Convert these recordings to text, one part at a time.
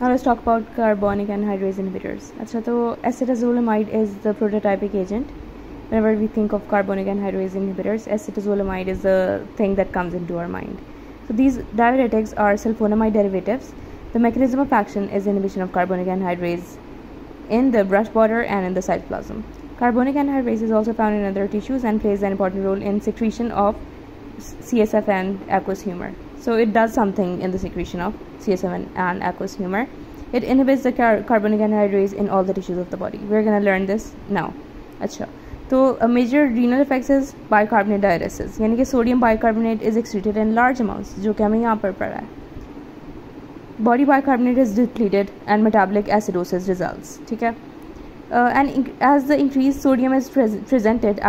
Now let's talk about carbonic anhydrase inhibitors. अच्छा, तो acetazolamide is the prototypic agent. Whenever we think of carbonic anhydrase inhibitors, acetazolamide is the thing that comes into our mind. So these diuretics are sulfonamide derivatives. The mechanism of action is inhibition of carbonic anhydrase in the brush border and in the cytoplasm. Carbonic anhydrase is also found in other tissues and plays an important role in secretion of CSF and aqueous humor. So it does something in the secretion of CSF and aqueous humor. It inhibits the carbonic anhydrase in all the tissues of the body. We're going to learn this now. अच्छा, तो a major renal effects is bicarbonate diuresis, यानी कि sodium bicarbonate is excreted in large amounts, जो कि हमें यहाँ पर पढ़ा है. Body bicarbonate is depleted and metabolic acidosis results. ठीक है. And as the increased sodium is presented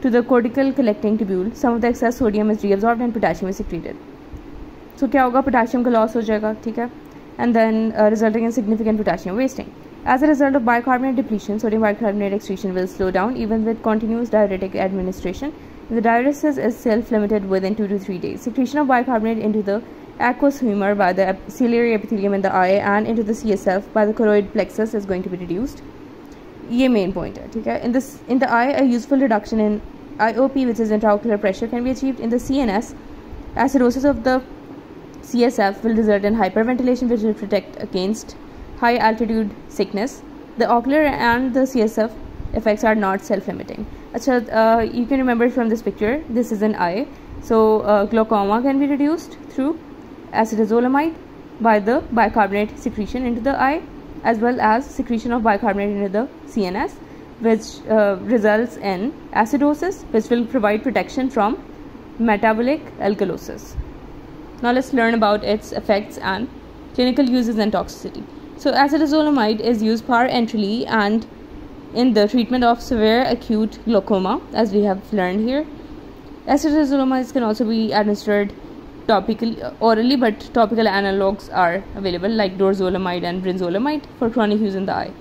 to the cortical collecting tubule, some of the excess sodium is reabsorbed and potassium is secreted. So क्या होगा, potassium का loss हो जाएगा. ठीक है. And then resulting in significant potassium wasting. As a result of bicarbonate depletion, sodium bicarbonate excretion will slow down even with continuous diuretic administration. The diuresis is self-limited within 2 to 3 days. Secretion of bicarbonate into the aqueous humor by the ciliary epithelium in the eye and into the CSF by the choroid plexus is going to be reduced. ये main point है. ठीक है. In the eye, a useful reduction in IOP, which is intraocular pressure, can be achieved. In the CNS, acidosis of the CSF will result in hyperventilation, which will protect against high altitude sickness. The ocular and the CSF effects are not self-limiting. अच्छा, you can remember from this picture, this is an eye. So glaucoma can be reduced through acetazolamide by the bicarbonate secretion into the eye, as well as secretion of bicarbonate into the CNS, which results in acidosis, which will provide protection from metabolic alkalosis. Now let's learn about its effects and clinical uses and toxicity. So acetazolamide is used parenterally and in the treatment of severe acute glaucoma, as we have learned here. Acetazolamide can also be administered orally, but topical analogs are available like dorzolamide and brinzolamide for chronic use in the eye.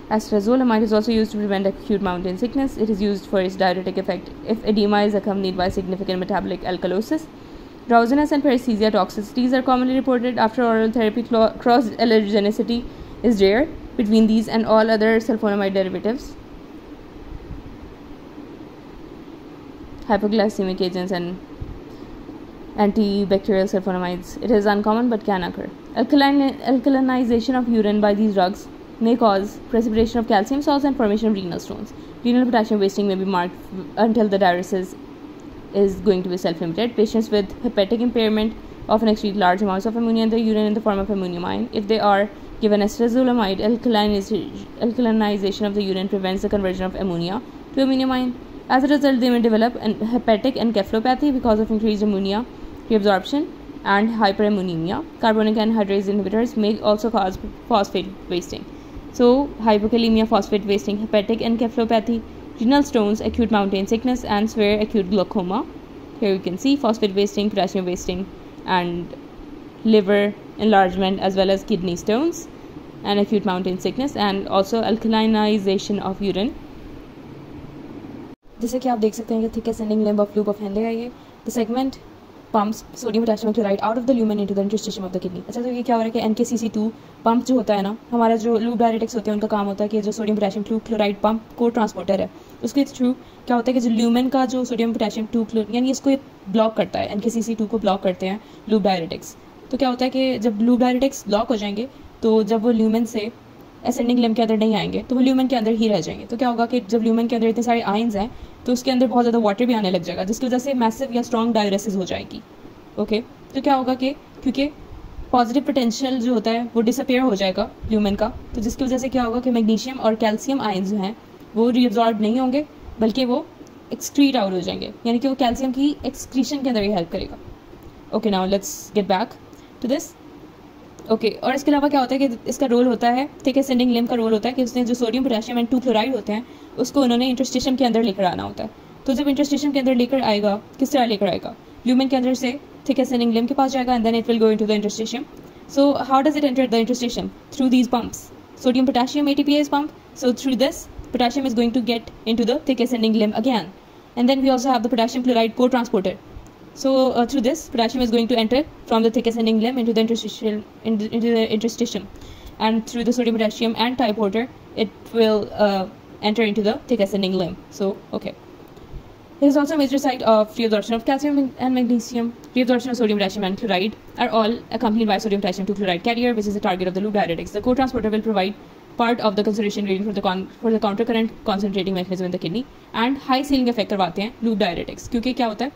Acetazolamide is also used to prevent acute mountain sickness. It is used for its diuretic effect if edema is accompanied by significant metabolic alkalosis. Drowsiness and paresthesia toxicities are commonly reported after oral therapy. Cross allergenicity is rare between these and all other sulfonamide derivatives. Hypoglycemic agents and antibacterial sulfonamides. It is uncommon but can occur. Alkalinization of urine by these drugs may cause precipitation of calcium salts and formation of renal stones. Renal potassium wasting may be marked until the diuresis is going to be self-limited. Patients with hepatic impairment often excrete large amounts of ammonia in their urine in the form of ammoniamine. If they are given acetazolamide, alkalinization of the urine prevents the conversion of ammonia to ammoniamine. As a result, they may develop hepatic encephalopathy because of increased ammonia reabsorption and hyperammonemia. Carbonic anhydrase inhibitors may also cause phosphate wasting. So, hypokalemia, phosphate wasting, hepatic encephalopathy, renal stones, acute mountain sickness, and severe acute glaucoma. Here you can see phosphate wasting, potassium wasting, and liver enlargement, as well as kidney stones and acute mountain sickness, and also alkalinization of urine. जैसे कि आप देख सकते हैं कि thick ascending limb of loop of Henle है ये. The segment pumps sodium potassium chloride out of the lumen into the interstitium of the kidney. अच्छा, तो ये क्या हो रहा है कि NKCC2 पंप जो होता है ना, हमारा जो लूप डायरेटिक्स होते हैं उनका काम होता है कि जो सोडियम पोटेशियम क्लोराइड पंप को ट्रांसपोर्टर है, उसके थ्रू क्या होता है कि जो ल्यूमेन का जो सोडियम पोटेशियम यानी इसको ब्लॉक करता है, NKCC2 को ब्लॉक करते हैं लूप डायरेटिक्स. तो क्या होता है कि जब लूप डायरेटिक्स ब्लॉक हो जाएंगे तो जब वो ल्यूमेन से एसेंडिंग लिम्ब के अंदर नहीं आएंगे तो वो ल्यूमेन के अंदर ही रह जाएंगे. तो क्या होगा कि जब ल्यूमेन के अंदर इतने सारे आयंस हैं तो उसके अंदर बहुत ज़्यादा वाटर भी आने लग जाएगा, जिसकी वजह से मैसिव या स्ट्रॉन्ग डायरेसिस हो जाएगी. ओके, तो क्या होगा कि क्योंकि पॉजिटिव पोटेंशियल जो होता है वो डिसअपेयर हो जाएगा ल्यूमेन का, तो जिसकी वजह से क्या होगा कि मैग्नीशियम और कैल्शियम आयंस जो हैं वो रीअब्जॉर्ब नहीं होंगे बल्कि वो एक्सक्रीट आउट हो जाएंगे, यानी कि वो कैल्शियम की एक्सक्रीशन के अंदर ही हेल्प करेगा. Okay, now let's get back to this. Okay, और इसके अलावा क्या होता है कि इसका रोल होता है, थिक एसेंडिंग लिम्ब का रोल होता है कि उसने जो सोडियम पोटेशियम एंड 2 क्लोराइड होते हैं उसको उन्होंने इंटरस्टिशियम के अंदर लेकर आना होता है. तो जब इंटरस्टिशियम के अंदर लेकर आएगा, किस तरह लेकर आएगा, ल्यूमेन के अंदर से थिक एसेंडिंग लिम्ब के पास जाएगा and then it will go into the interstitium. So how does it enter the interstitium? Through these pumps. Sodium potassium ATPase pump. So through this, potassium is going to get into the thick ascending limb again. And then we also have the potassium chloride co-transporter. So through this, potassium is going to enter from the thick ascending limb into the interstitium, and through the sodium, potassium, and triporter, it will enter into the thick ascending limb. So okay. It is also a major site of reabsorption of calcium and magnesium. Reabsorption of sodium, potassium, and chloride are all accompanied by sodium potassium 2 chloride carrier, which is the target of the loop diuretics. The co-transporter will provide part of the consideration gradient for the counter-current concentrating mechanism in the kidney, and high sealing effect करवाते हैं loop diuretics, क्योंकि क्या होता है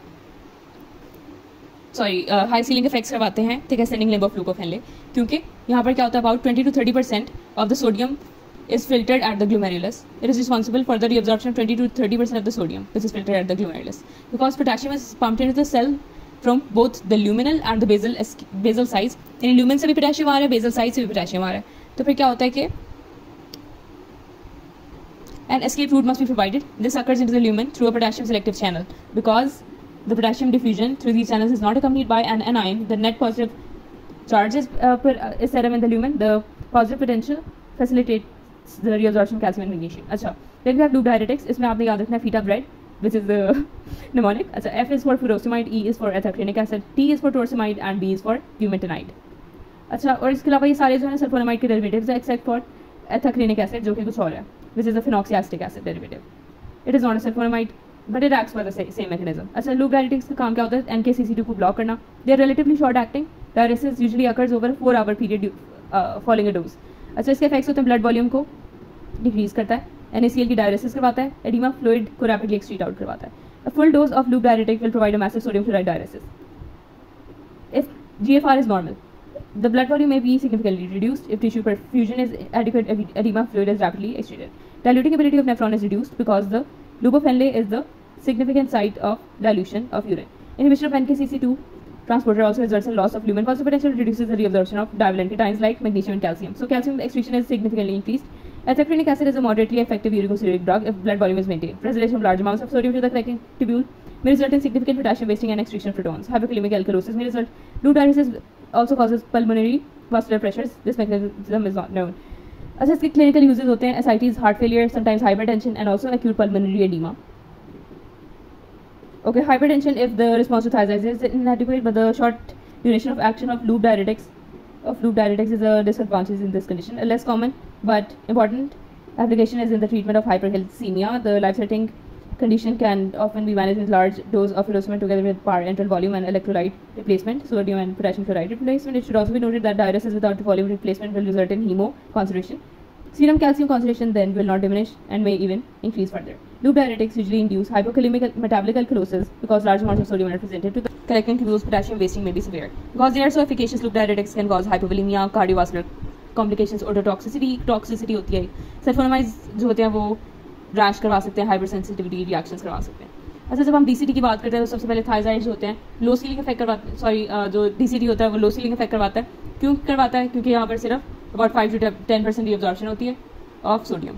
high ceiling effects करवाते हैं thick ascending limb of loop of Henle, क्योंकि यहाँ पर क्या होता है about 20 to 30% of the sodium is filtered at the glomerulus. It is responsible for the reabsorption of 20 to 30% of the sodium, which is filtered at the glomerulus. Because potassium is pumped into the cell from both the luminal and the basal sides. यानी lumen से भी potassium आ रहा है, basal side से भी potassium आ रहा है. तो फिर क्या होता है कि an escape route must be provided. This occurs into the lumen through a potassium selective channel. Because the potassium diffusion through these channels is not accompanied by an anion, the net positive charge is set up in the lumen. The positive potential facilitates the reabsorption of calcium and magnesium. अच्छा, then we have loop diuretics. इसमें आपने याद रखना है feta bread, which is the mnemonic. अच्छा, F is for furosemide, E is for ethacrylic acid, T is for torsemide, and B is for bumetanide. अच्छा, और इसके अलावा ये सारे जो है सल्फोनामाइड के डेरिवेटिव्स हैं except for ethacrylic acid, जो कि कुछ और है, which is the phenoxyacetic acid derivative. It is not a sulfonamide, but it acts by the same mechanism. अच्छा, loop diuretics का काम क्या होता है? NKCC2 को ब्लॉक करना. They are relatively short acting. Diuresis usually occurs over a 4-hour period following a dose. अच्छा, इसके इफेक्ट्स होते हैं ब्लड वॉल्यूम को डिक्रीज करता है, NaCl की डायरेसिस करवाता है, एडिमा फ्लूइड को रैपिडली एक्सक्रीट आउट करवाता है. A full dose of loop diuretic will provide a massive sodium chloride diuresis. If GFR is normal, the blood volume may be significantly reduced. If tissue perfusion is adequate, edema fluid is rapidly excreted. Diluting ability of nephron is reduced because the loop of Henle is the significant site of dilution of urine. Inhibition of NKCC2 transporter also results in loss of lumen. Positive potential reduces the reabsorption of divalent cations like magnesium and calcium. So calcium excretion is significantly increased. Ethacrylic acid is a moderately effective uricosuric drug if blood volume is maintained. Preservation of large amounts of sodium to the collecting tubule may result in significant potassium wasting and excretion of protons. Hypokalemic alkalosis may result. Loop diuresis also causes pulmonary vascular pressures. This mechanism is not known. अच्छा, इसके clinical uses होते हैं ascites, heart failure, sometimes hypertension, and also acute pulmonary edema. Okay, hypertension if the response to thiazide is inadequate, but the short duration of action of loop diuretics is a disadvantage in this condition. A less common but important application is in the treatment of hypercalcemia. The life-threatening condition can often be managed with large dose of furosemide together with parenteral volume and electrolyte replacement, sodium and potassium chloride replacement. It should also be noted that diuresis without the volume replacement will result in hemoconservation. Serum calcium concentration then will not diminish and may even increase further. Loop diuretics usually induce hypokalemic metabolic alkalosis because large amounts of sodium are presented to the collecting tubules. Potassium wasting may be severe. Because they are so efficacious, loop diuretics can cause hypovolemia, cardiovascular complications, ototoxicity, toxicity होती है. Sulfonamides जो होते हैं वो rash करवा सकते हैं, hypersensitivity reactions करवा सकते हैं. अच्छा, जब हम DCT की बात करते हैं तो सबसे पहले थायराइड्स होते हैं, लो सीलिंग इफेक्ट करवाते हैं. जो DCT होता है वो लो सीलिंग इफेक्ट करवाता है. क्यों करवाता है? क्योंकि यहाँ पर सिर्फ about 5 to 10% रीअब्जॉर्प्शन होती है ऑफ सोडियम.